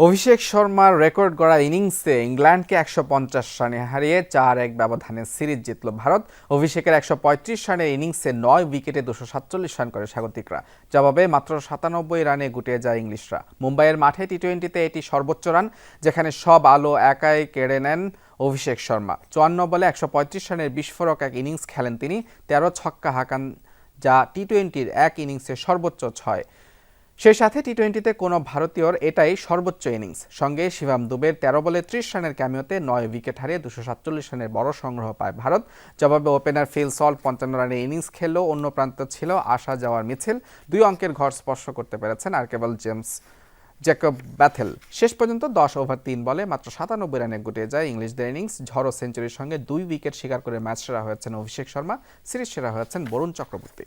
অভিষেক শর্মার রেকর্ড গড়া ইনিংসে ইংল্যান্ডকে ১৫০ রানে হারিয়ে ৪-১ ব্যবধানে সিরিজ জিতল ভারত। অভিষেকের ১৩৫ রানের ইনিংসে ৯ উইকেটে ২৪৭ রান করে স্বাগতিকরা। জবাবে মাত্র ৯৭ রানে গুটিয়ে যায় ইংলিশরা। মুম্বাইয়ের মাঠে টি-টোয়েন্টিতে এটি সর্বোচ্চ রান, যেখানে সব আলো একাই কেড়ে নেন অভিষেক শর্মা। ৫৪ বলে ১৩৫ রানের বিস্ফোরক এক ইনিংস খেলেন তিনি। ১৩ ছক্কা হাঁকান, যা টি-টোয়েন্টির এক ইনিংসে সর্বোচ্চ ৬। সেই সাথে টি-টোয়েন্টিতে কোনো ভারতীয়র এটাই সর্বোচ্চ ইনিংস। সঙ্গে শিভাম দুবের ১৩ বলে ৩০ রানের ক্যামিওতে ৯ উইকেট হারিয়ে ২৪৭ রানের বড় সংগ্রহ পায় ভারত। জবাবে ওপেনার ফিল সল্ট ৫৫ রানের ইনিংস খেললেও অন্য প্রান্ত ছিল আসা যাওয়ার মিছিল। ২ অঙ্কের ঘর স্পর্শ করতে পেরেছেন আর কেবল জ্যাকব ব্যাথেল। শেষ পর্যন্ত ১০ ওভার ৩ বলে মাত্র ৯৭ রানে গুটিয়ে যায় ইংলিশদের ইনিংস। ঝড়ো সেঞ্চুরির সঙ্গে ২ উইকেট শিকার করে ম্যাচ সেরা হয়েছেন অভিষেক শর্মা, সিরিজ সেরা হয়েছেন বরুণ চক্রবর্তী।